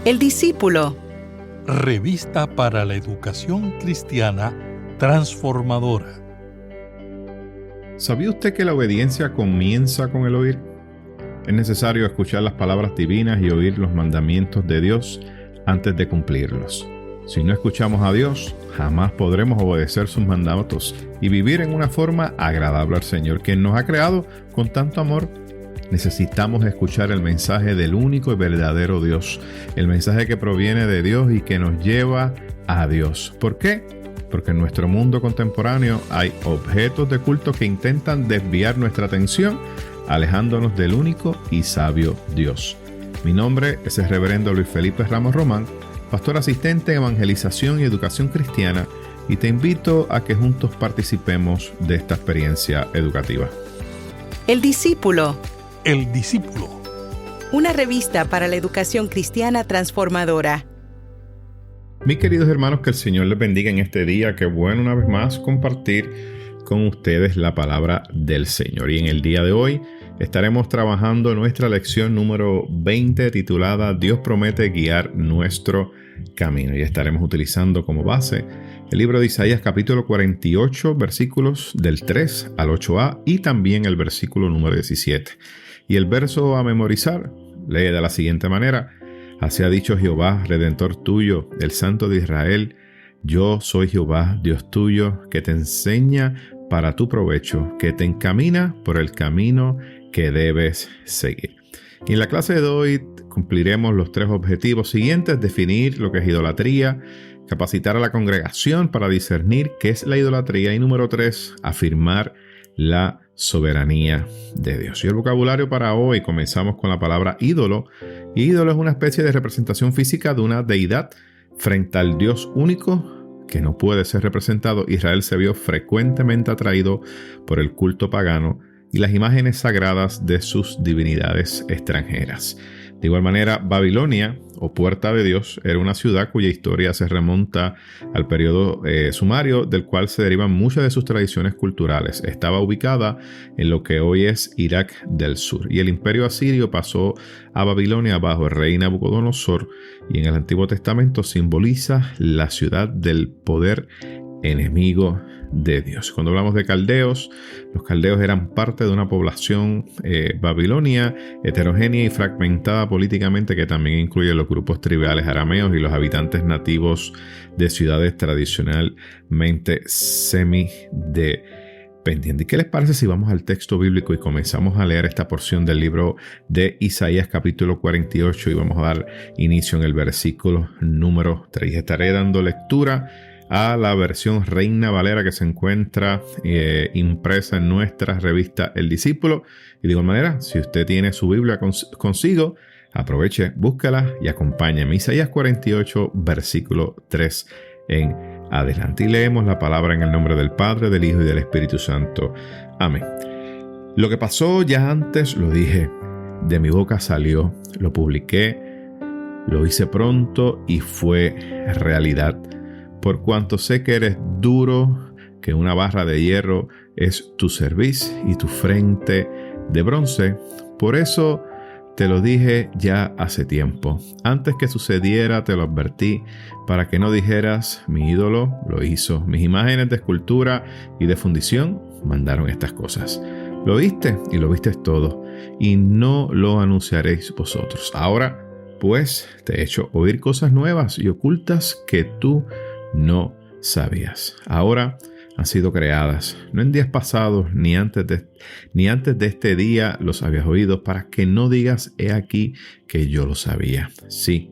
El discípulo. Revista para la educación cristiana transformadora. ¿Sabía usted que la obediencia comienza con el oír? Es necesario escuchar las palabras divinas y oír los mandamientos de Dios antes de cumplirlos. Si no escuchamos a Dios, jamás podremos obedecer sus mandatos y vivir en una forma agradable al Señor, quien nos ha creado con tanto amor. Necesitamos escuchar el mensaje del único y verdadero Dios, el mensaje que proviene de Dios y que nos lleva a Dios. ¿Por qué? Porque en nuestro mundo contemporáneo hay objetos de culto que intentan desviar nuestra atención, alejándonos del único y sabio Dios. Mi nombre es el reverendo Luis Felipe Ramos Román, pastor asistente en evangelización y educación cristiana, y te invito a que juntos participemos de esta experiencia educativa. El discípulo. El discípulo. Una revista para la educación cristiana transformadora. Mis queridos hermanos, que el Señor les bendiga en este día. Qué bueno una vez más compartir con ustedes la palabra del Señor. Y en el día de hoy estaremos trabajando nuestra lección número 20 titulada Dios promete guiar nuestro camino. Y estaremos utilizando como base el libro de Isaías capítulo 48 versículos del 3 al 8a y también el versículo número 17. Y el verso a memorizar lee de la siguiente manera: Así ha dicho Jehová, Redentor tuyo, el Santo de Israel: Yo soy Jehová, Dios tuyo, que te enseña para tu provecho, que te encamina por el camino que debes seguir. Y en la clase de hoy cumpliremos los 3 objetivos siguientes: definir lo que es idolatría, capacitar a la congregación para discernir qué es la idolatría y número 3, afirmar la soberanía de Dios. Y el vocabulario para hoy, comenzamos con la palabra ídolo. Y ídolo es una especie de representación física de una deidad frente al Dios único que no puede ser representado. Israel se vio frecuentemente atraído por el culto pagano y las imágenes sagradas de sus divinidades extranjeras. De igual manera, Babilonia, o Puerta de Dios, era una ciudad cuya historia se remonta al periodo sumario, del cual se derivan muchas de sus tradiciones culturales. Estaba ubicada en lo que hoy es Irak del Sur, y el imperio asirio pasó a Babilonia bajo el rey Nabucodonosor, y en el Antiguo Testamento simboliza la ciudad del poder enemigo de Dios. Cuando hablamos de caldeos, los caldeos eran parte de una población babilonia heterogénea y fragmentada políticamente, que también incluye los grupos tribales arameos y los habitantes nativos de ciudades tradicionalmente semidependientes. ¿Qué les parece si vamos al texto bíblico y comenzamos a leer esta porción del libro de Isaías capítulo 48 y vamos a dar inicio en el versículo número 3? Estaré dando lectura a la versión Reina Valera que se encuentra impresa en nuestra revista El Discípulo. Y de igual manera, si usted tiene su Biblia consigo, aproveche, búscala y acompáñeme. Isaías 48, versículo 3 en adelante. Y leemos la palabra en el nombre del Padre, del Hijo y del Espíritu Santo. Amén. Lo que pasó ya antes lo dije, de mi boca salió, lo publiqué, lo hice pronto y fue realidad. Por cuanto sé que eres duro, que una barra de hierro es tu cerviz y tu frente de bronce, por eso te lo dije ya hace tiempo. Antes que sucediera te lo advertí, para que no dijeras: mi ídolo lo hizo. Mis imágenes de escultura y de fundición mandaron estas cosas. Lo oíste y lo viste todo, y no lo anunciaréis vosotros. Ahora, pues, te he hecho oír cosas nuevas y ocultas que tú no sabías. Ahora han sido creadas, no en días pasados ni antes de este día los habías oído, para que no digas: he aquí que yo lo sabía. Sí,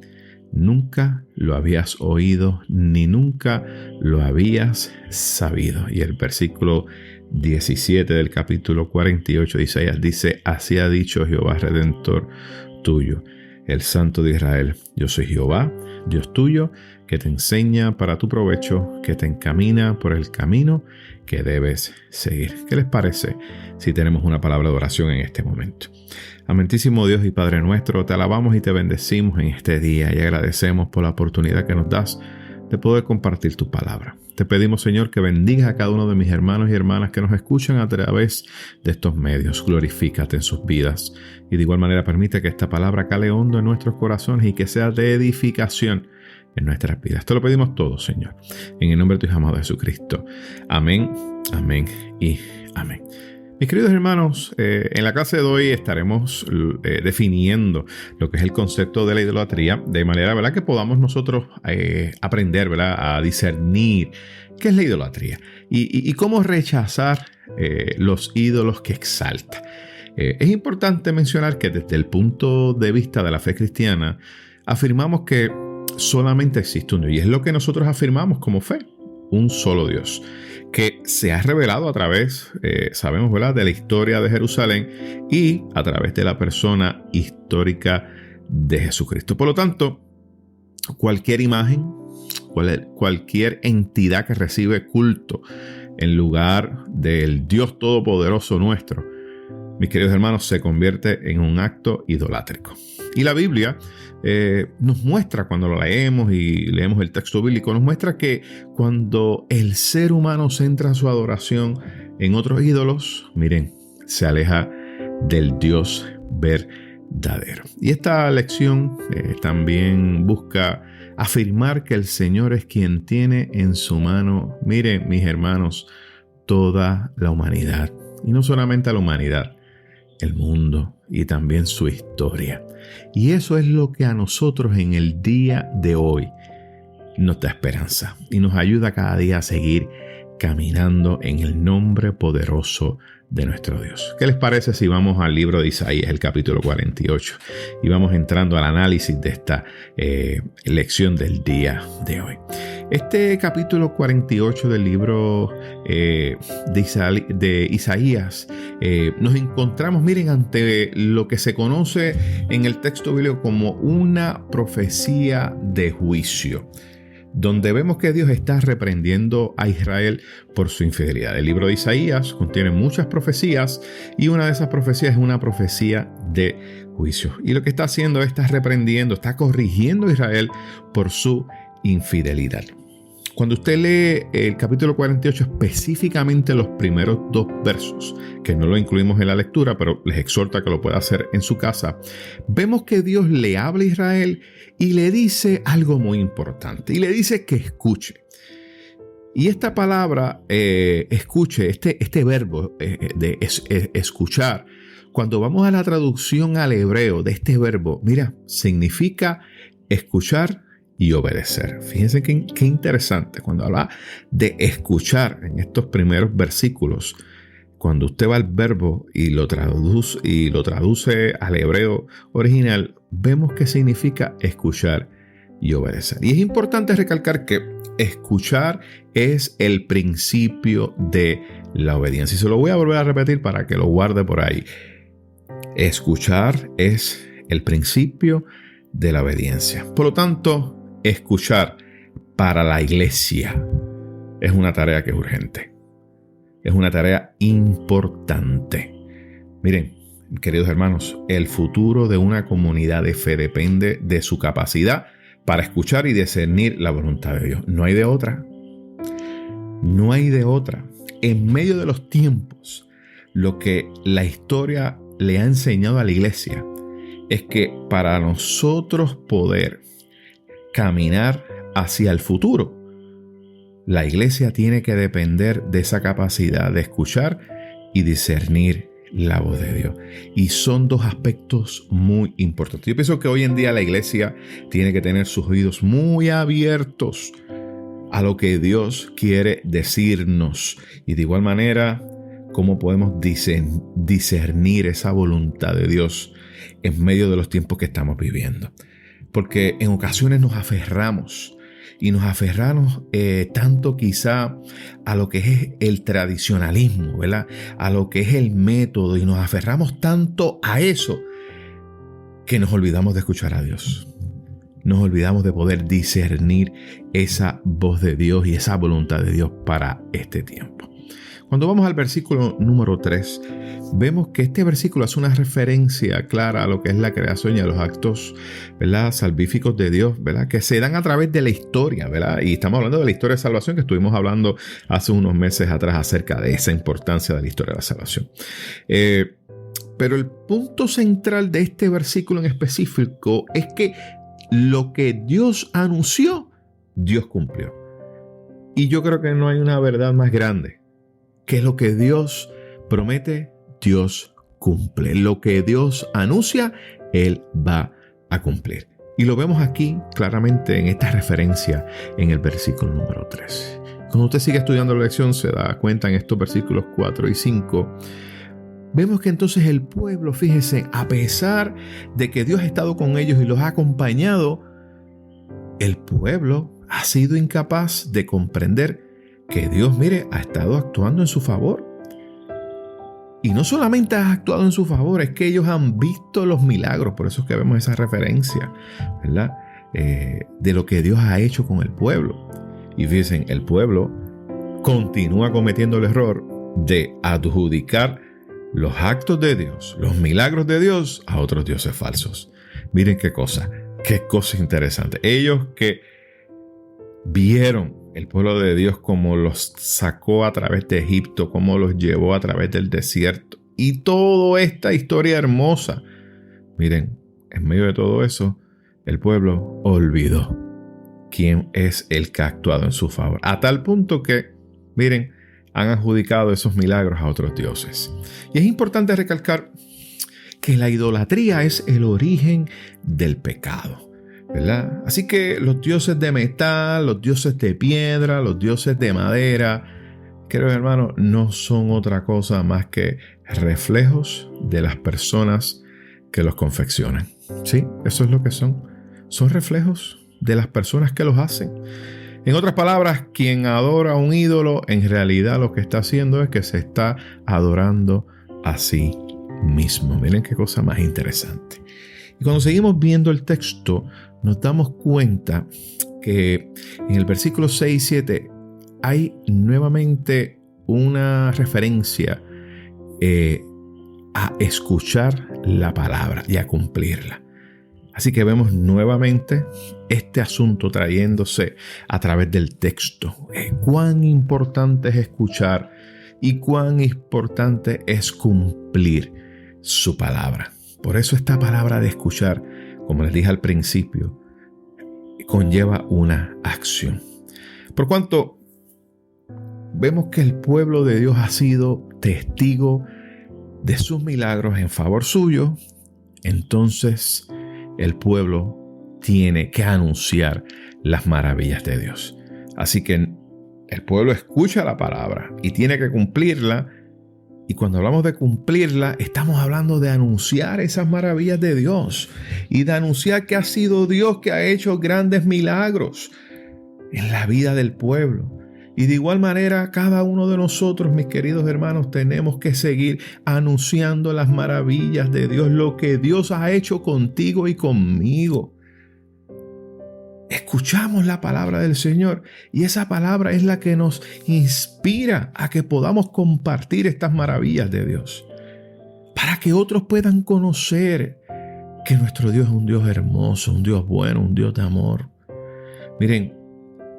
nunca lo habías oído ni nunca lo habías sabido. Y el versículo 17 del capítulo 48 de Isaías dice: así ha dicho Jehová, Redentor tuyo, el Santo de Israel: yo soy Jehová, Dios tuyo, que te enseña para tu provecho, que te encamina por el camino que debes seguir. ¿Qué les parece si tenemos una palabra de oración en este momento? Amantísimo Dios y Padre nuestro, te alabamos y te bendecimos en este día y agradecemos por la oportunidad que nos das de poder compartir tu palabra. Te pedimos, Señor, que bendigas a cada uno de mis hermanos y hermanas que nos escuchan a través de estos medios. Glorifícate en sus vidas y de igual manera permite que esta palabra cale hondo en nuestros corazones y que sea de edificación en nuestras vidas. Te lo pedimos todo, Señor, en el nombre de tu Hijo amado Jesucristo. Amén, amén y amén. Mis queridos hermanos, en la clase de hoy estaremos definiendo lo que es el concepto de la idolatría, de manera, ¿verdad?, que podamos nosotros aprender, ¿verdad?, a discernir qué es la idolatría y cómo rechazar los ídolos que exalta. Es importante mencionar que desde el punto de vista de la fe cristiana, afirmamos que solamente existe un Dios, y es lo que nosotros afirmamos como fe, un solo Dios, que se ha revelado a través, sabemos, ¿verdad?, de la historia de Jerusalén y a través de la persona histórica de Jesucristo. Por lo tanto, cualquier imagen, cualquier entidad que recibe culto en lugar del Dios Todopoderoso nuestro, mis queridos hermanos, se convierte en un acto idolátrico. Y la Biblia nos muestra, cuando lo leemos y leemos el texto bíblico, nos muestra que cuando el ser humano centra su adoración en otros ídolos, miren, se aleja del Dios verdadero. Y esta lección también busca afirmar que el Señor es quien tiene en su mano, miren, mis hermanos, toda la humanidad. Y no solamente a la humanidad, el mundo y también su historia. Y eso es lo que a nosotros en el día de hoy nos da esperanza y nos ayuda cada día a seguir caminando en el nombre poderoso de nuestro Dios. ¿Qué les parece si vamos al libro de Isaías, el capítulo 48, y vamos entrando al análisis de esta lección del día de hoy? Este capítulo 48 del libro de Isaías, nos encontramos, miren, ante lo que se conoce en el texto bíblico como una profecía de juicio, donde vemos que Dios está reprendiendo a Israel por su infidelidad. El libro de Isaías contiene muchas profecías y una de esas profecías es una profecía de juicio. Y lo que está haciendo es está reprendiendo, está corrigiendo a Israel por su infidelidad. Cuando usted lee el capítulo 48, específicamente los primeros 2 versos, que no lo incluimos en la lectura, pero les exhorto a que lo pueda hacer en su casa, vemos que Dios le habla a Israel y le dice algo muy importante. Y le dice que escuche. Y esta palabra, escuche, este verbo de escuchar, cuando vamos a la traducción al hebreo de este verbo, mira, significa escuchar y obedecer. Fíjense qué interesante. Cuando habla de escuchar en estos primeros versículos, cuando usted va al verbo y lo traduce al hebreo original, vemos que significa escuchar y obedecer. Y es importante recalcar que escuchar es el principio de la obediencia. Y se lo voy a volver a repetir para que lo guarde por ahí. Escuchar es el principio de la obediencia. Por lo tanto, escuchar para la iglesia es una tarea que es urgente. Es una tarea importante. Miren, queridos hermanos, el futuro de una comunidad de fe depende de su capacidad para escuchar y discernir la voluntad de Dios. No hay de otra. No hay de otra. En medio de los tiempos, lo que la historia le ha enseñado a la iglesia es que para nosotros poder caminar hacia el futuro, la iglesia tiene que depender de esa capacidad de escuchar y discernir la voz de Dios. Y son 2 aspectos muy importantes. Yo pienso que hoy en día la iglesia tiene que tener sus oídos muy abiertos a lo que Dios quiere decirnos. Y de igual manera, cómo podemos discernir esa voluntad de Dios en medio de los tiempos que estamos viviendo. Porque en ocasiones nos aferramos tanto quizá a lo que es el tradicionalismo, ¿verdad? A lo que es el método, y nos aferramos tanto a eso que nos olvidamos de escuchar a Dios. Nos olvidamos de poder discernir esa voz de Dios y esa voluntad de Dios para este tiempo. Cuando vamos al versículo número 3, vemos que este versículo hace una referencia clara a lo que es la creación y a los actos, ¿verdad?, salvíficos de Dios, ¿verdad?, que se dan a través de la historia, ¿verdad? Y estamos hablando de la historia de salvación, que estuvimos hablando hace unos meses atrás acerca de esa importancia de la historia de la salvación. Pero el punto central de este versículo en específico es que lo que Dios anunció, Dios cumplió. Y yo creo que no hay una verdad más grande que lo que Dios promete, Dios cumple. Lo que Dios anuncia, Él va a cumplir. Y lo vemos aquí claramente en esta referencia en el versículo número 3. Cuando usted sigue estudiando la lección, se da cuenta en estos versículos 4 y 5. Vemos que entonces el pueblo, fíjese, a pesar de que Dios ha estado con ellos y los ha acompañado, el pueblo ha sido incapaz de comprender que Dios, mire, ha estado actuando en su favor. Y no solamente ha actuado en su favor, es que ellos han visto los milagros. Por eso es que vemos esa referencia, ¿verdad?, de lo que Dios ha hecho con el pueblo. Y fíjense, el pueblo continúa cometiendo el error de adjudicar los actos de Dios, los milagros de Dios, a otros dioses falsos. Miren qué cosa interesante. Ellos que vieron el pueblo de Dios como los sacó a través de Egipto, como los llevó a través del desierto, y toda esta historia hermosa. Miren, en medio de todo eso, el pueblo olvidó quién es el que ha actuado en su favor, a tal punto que, miren, han adjudicado esos milagros a otros dioses. Y es importante recalcar que la idolatría es el origen del pecado, ¿verdad? Así que los dioses de metal, los dioses de piedra, los dioses de madera, queridos hermanos, no son otra cosa más que reflejos de las personas que los confeccionan. Sí, eso es lo que son. Son reflejos de las personas que los hacen. En otras palabras, quien adora a un ídolo, en realidad lo que está haciendo es que se está adorando a sí mismo. Miren qué cosa más interesante. Y cuando seguimos viendo el texto, nos damos cuenta que en el versículo 6 y 7 hay nuevamente una referencia a escuchar la palabra y a cumplirla. Así que vemos nuevamente este asunto trayéndose a través del texto. Cuán importante es escuchar y cuán importante es cumplir su palabra. Por eso esta palabra de escuchar, como les dije al principio, conlleva una acción. Por cuanto vemos que el pueblo de Dios ha sido testigo de sus milagros en favor suyo, entonces el pueblo tiene que anunciar las maravillas de Dios. Así que el pueblo escucha la palabra y tiene que cumplirla. Y cuando hablamos de cumplirla, estamos hablando de anunciar esas maravillas de Dios y de anunciar que ha sido Dios que ha hecho grandes milagros en la vida del pueblo. Y de igual manera, cada uno de nosotros, mis queridos hermanos, tenemos que seguir anunciando las maravillas de Dios, lo que Dios ha hecho contigo y conmigo. Escuchamos la palabra del Señor y esa palabra es la que nos inspira a que podamos compartir estas maravillas de Dios, para que otros puedan conocer que nuestro Dios es un Dios hermoso, un Dios bueno, un Dios de amor. Miren,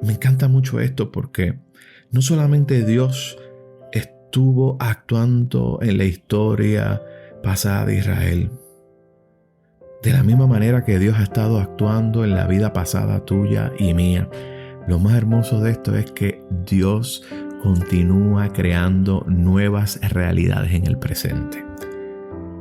me encanta mucho esto porque no solamente Dios estuvo actuando en la historia pasada de Israel, de la misma manera que Dios ha estado actuando en la vida pasada tuya y mía. Lo más hermoso de esto es que Dios continúa creando nuevas realidades en el presente.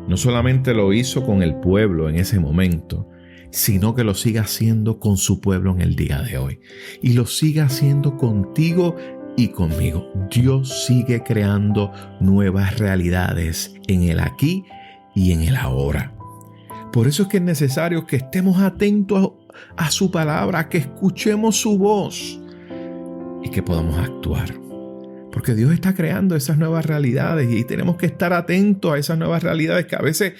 No solamente lo hizo con el pueblo en ese momento, sino que lo sigue haciendo con su pueblo en el día de hoy. Y lo sigue haciendo contigo y conmigo. Dios sigue creando nuevas realidades en el aquí y en el ahora. Por eso es que es necesario que estemos atentos a su palabra, que escuchemos su voz y que podamos actuar. Porque Dios está creando esas nuevas realidades y tenemos que estar atentos a esas nuevas realidades que a veces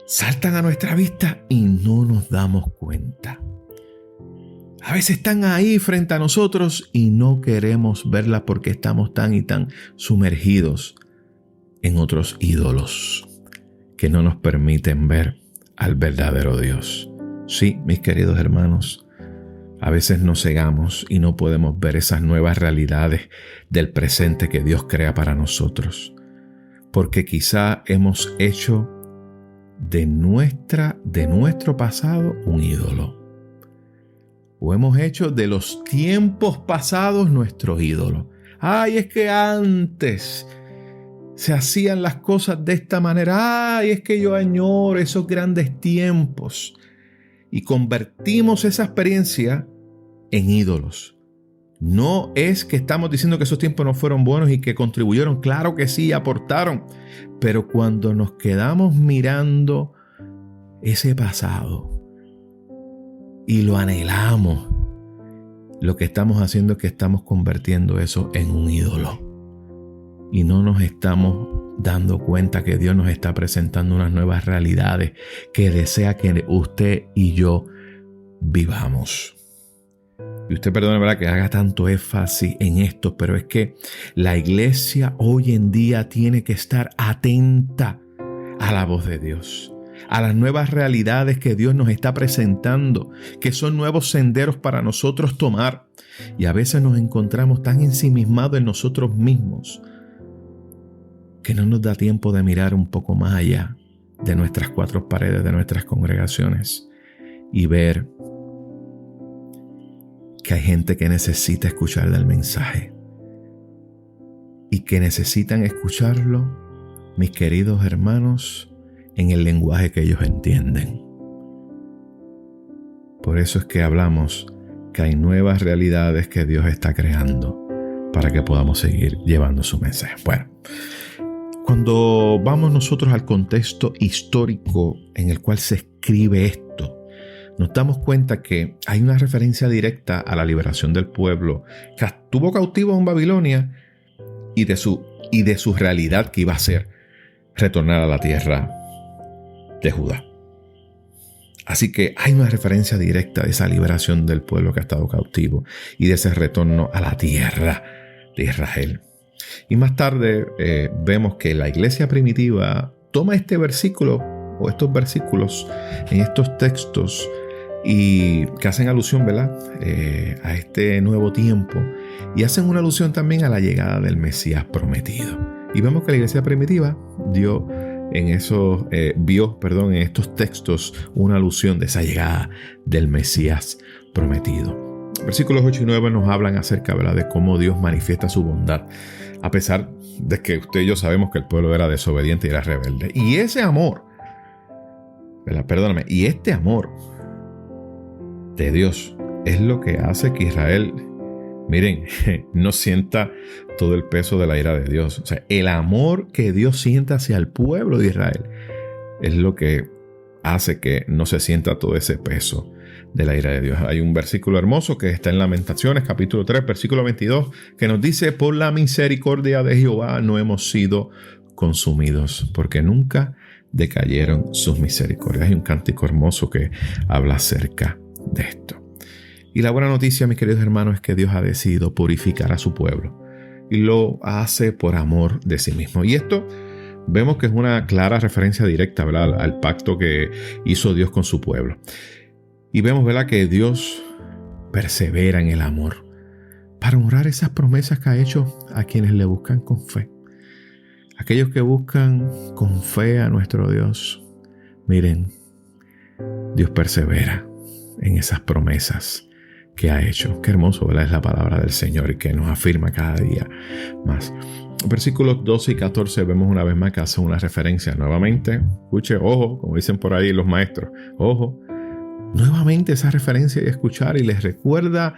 saltan a nuestra vista y no nos damos cuenta. A veces están ahí frente a nosotros y no queremos verlas porque estamos tan y tan sumergidos en otros ídolos que no nos permiten ver al verdadero Dios. Sí, mis queridos hermanos, a veces nos cegamos y no podemos ver esas nuevas realidades del presente que Dios crea para nosotros, porque quizá hemos hecho de nuestro pasado un ídolo. O hemos hecho de los tiempos pasados nuestro ídolo. Ay, es que antes se hacían las cosas de esta manera. Ay, es que yo añoro esos grandes tiempos. Y convertimos esa experiencia en ídolos. No es que estamos diciendo que esos tiempos no fueron buenos y que contribuyeron. Claro que sí, aportaron. Pero cuando nos quedamos mirando ese pasado y lo anhelamos, lo que estamos haciendo es que estamos convirtiendo eso en un ídolo. Y no nos estamos dando cuenta que Dios nos está presentando unas nuevas realidades que desea que usted y yo vivamos. Y usted perdone, ¿verdad?, que haga tanto énfasis en esto, pero es que la iglesia hoy en día tiene que estar atenta a la voz de Dios, a las nuevas realidades que Dios nos está presentando, que son nuevos senderos para nosotros tomar. Y a veces nos encontramos tan ensimismados en nosotros mismos que no nos da tiempo de mirar un poco más allá de nuestras cuatro paredes, de nuestras congregaciones, y ver que hay gente que necesita escuchar del mensaje y que necesitan escucharlo, mis queridos hermanos, en el lenguaje que ellos entienden. Por eso es que hablamos que hay nuevas realidades que Dios está creando para que podamos seguir llevando su mensaje. Bueno, cuando vamos nosotros al contexto histórico en el cual se escribe esto, nos damos cuenta que hay una referencia directa a la liberación del pueblo que estuvo cautivo en Babilonia y de su realidad que iba a ser retornar a la tierra de Judá. Así que hay una referencia directa de esa liberación del pueblo que ha estado cautivo y de ese retorno a la tierra de Israel. Y más tarde vemos que la iglesia primitiva toma este versículo o estos versículos en estos textos y que hacen alusión, ¿verdad?, a este nuevo tiempo, y hacen una alusión también a la llegada del Mesías prometido. Y vemos que la iglesia primitiva vio en estos textos una alusión de esa llegada del Mesías prometido. Versículos 8 y 9 nos hablan acerca, ¿verdad?, de cómo Dios manifiesta su bondad, a pesar de que usted y yo sabemos que el pueblo era desobediente y era rebelde. Y ese amor, ¿verdad?, y este amor de Dios es lo que hace que Israel, miren, no sienta todo el peso de la ira de Dios. O sea, el amor que Dios sienta hacia el pueblo de Israel es lo que hace que no se sienta todo ese peso de la ira de Dios. Hay un versículo hermoso que está en Lamentaciones, capítulo 3, versículo 22, que nos dice: por la misericordia de Jehová no hemos sido consumidos, porque nunca decayeron sus misericordias. Hay un cántico hermoso que habla acerca de esto. Y la buena noticia, mis queridos hermanos, es que Dios ha decidido purificar a su pueblo y lo hace por amor de sí mismo. Y esto vemos que es una clara referencia directa, ¿verdad?, al pacto que hizo Dios con su pueblo. Y vemos, ¿verdad?, que Dios persevera en el amor para honrar esas promesas que ha hecho a quienes le buscan con fe. Aquellos que buscan con fe a nuestro Dios, miren, Dios persevera en esas promesas que ha hecho. Qué hermoso, ¿verdad?, es la palabra del Señor y que nos afirma cada día más. Versículos 12 y 14 vemos una vez más que hace una referencia nuevamente. Escuche, ojo, como dicen por ahí los maestros, ojo, nuevamente esa referencia y escuchar, y les recuerda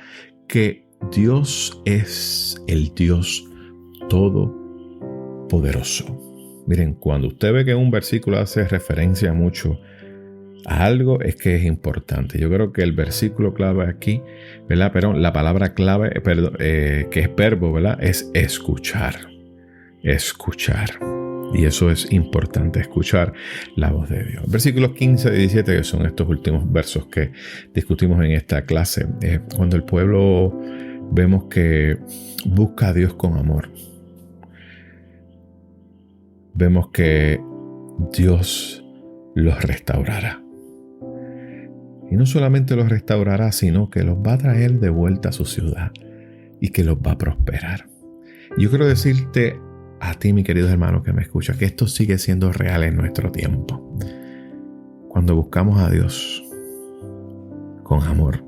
que Dios es el Dios todopoderoso. Miren, cuando usted ve que un versículo hace referencia mucho a algo, es que es importante. Yo creo que el versículo clave aquí, ¿verdad?, la palabra clave, que es verbo, ¿verdad?, es escuchar. Escuchar. Y eso es importante, escuchar la voz de Dios. Versículos 15 y 17, que son estos últimos versos que discutimos en esta clase. Cuando el pueblo vemos que busca a Dios con amor, vemos que Dios los restaurará. Y no solamente los restaurará, sino que los va a traer de vuelta a su ciudad y que los va a prosperar. Yo quiero decirte a ti, mi querido hermano que me escucha, que esto sigue siendo real en nuestro tiempo. Cuando buscamos a Dios con amor,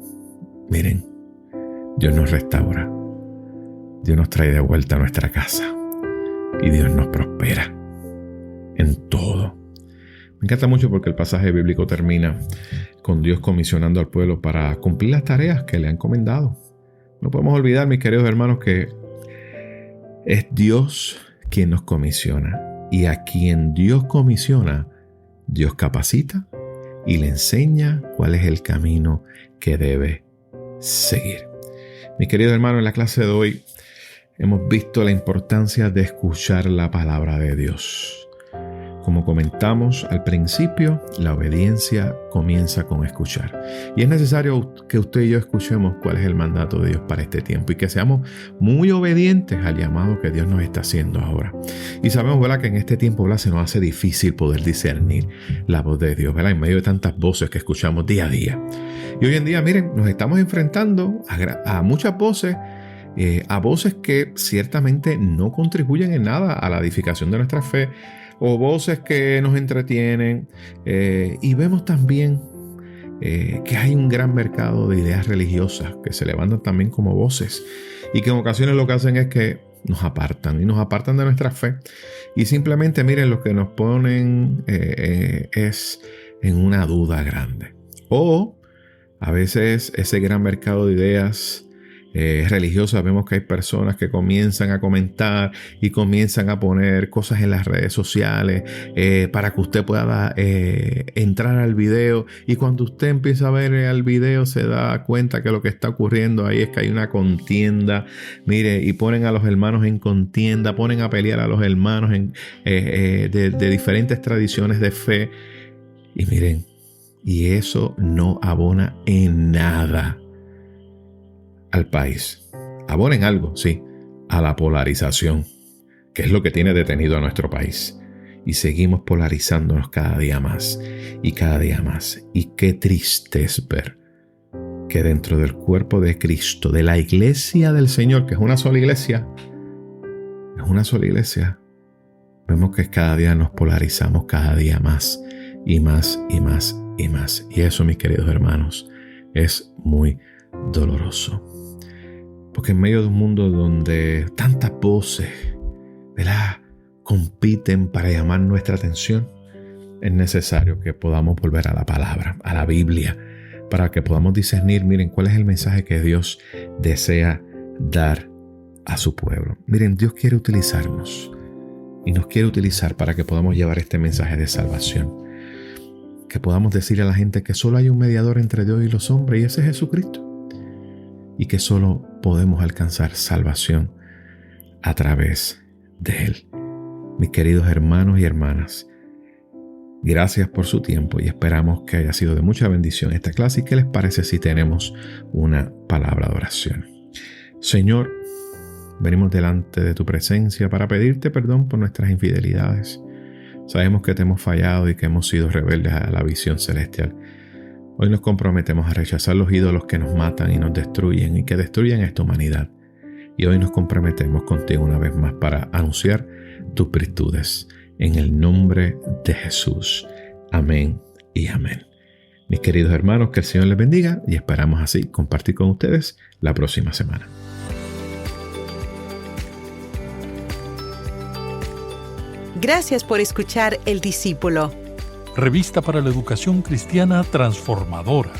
miren, Dios nos restaura, Dios nos trae de vuelta a nuestra casa y Dios nos prospera en todo. Me encanta mucho porque el pasaje bíblico termina con Dios comisionando al pueblo para cumplir las tareas que le ha encomendado. No podemos olvidar, mis queridos hermanos, que es Dios quien nos comisiona, y a quien Dios comisiona, Dios capacita y le enseña cuál es el camino que debe seguir. Mis queridos hermanos, en la clase de hoy hemos visto la importancia de escuchar la palabra de Dios. Como comentamos al principio, la obediencia comienza con escuchar. Y es necesario que usted y yo escuchemos cuál es el mandato de Dios para este tiempo y que seamos muy obedientes al llamado que Dios nos está haciendo ahora. Y sabemos, ¿verdad?, que en este tiempo, ¿verdad?, se nos hace difícil poder discernir la voz de Dios, ¿verdad?, en medio de tantas voces que escuchamos día a día. Y hoy en día, miren, nos estamos enfrentando a muchas voces, a voces que ciertamente no contribuyen en nada a la edificación de nuestra fe, o voces que nos entretienen, y vemos también que hay un gran mercado de ideas religiosas que se levantan también como voces y que en ocasiones lo que hacen es que nos apartan de nuestra fe, y simplemente, miren, lo que nos ponen es en una duda grande. O a veces ese gran mercado de ideas religiosas, vemos que hay personas que comienzan a comentar y comienzan a poner cosas en las redes sociales para que usted pueda entrar al video, y cuando usted empieza a ver el video se da cuenta que lo que está ocurriendo ahí es que hay una contienda, mire, y ponen a los hermanos en contienda, ponen a pelear a los hermanos de diferentes tradiciones de fe, y miren, y eso no abona en nada al país. Abona en algo, sí, a la polarización, que es lo que tiene detenido a nuestro país. Y seguimos polarizándonos cada día más y cada día más. Y qué triste es ver que dentro del cuerpo de Cristo, de la iglesia del Señor, que es una sola iglesia, vemos que cada día nos polarizamos cada día más y más y más y más. Y eso, mis queridos hermanos, es muy doloroso. Porque en medio de un mundo donde tantas voces, ¿verdad?, compiten para llamar nuestra atención, es necesario que podamos volver a la palabra, a la Biblia, para que podamos discernir, miren, cuál es el mensaje que Dios desea dar a su pueblo. Miren, Dios quiere utilizarnos y nos quiere utilizar para que podamos llevar este mensaje de salvación. Que podamos decirle a la gente que solo hay un mediador entre Dios y los hombres, y ese es Jesucristo. Y que solo podemos alcanzar salvación a través de Él. Mis queridos hermanos y hermanas, gracias por su tiempo y esperamos que haya sido de mucha bendición esta clase. ¿Y qué les parece si tenemos una palabra de oración? Señor, venimos delante de tu presencia para pedirte perdón por nuestras infidelidades. Sabemos que te hemos fallado y que hemos sido rebeldes a la visión celestial. Hoy nos comprometemos a rechazar los ídolos que nos matan y nos destruyen y que destruyen esta humanidad. Y hoy nos comprometemos contigo una vez más para anunciar tus virtudes. En el nombre de Jesús. Amén y amén. Mis queridos hermanos, que el Señor les bendiga y esperamos así compartir con ustedes la próxima semana. Gracias por escuchar El Discípulo. Revista para la Educación Cristiana Transformadora.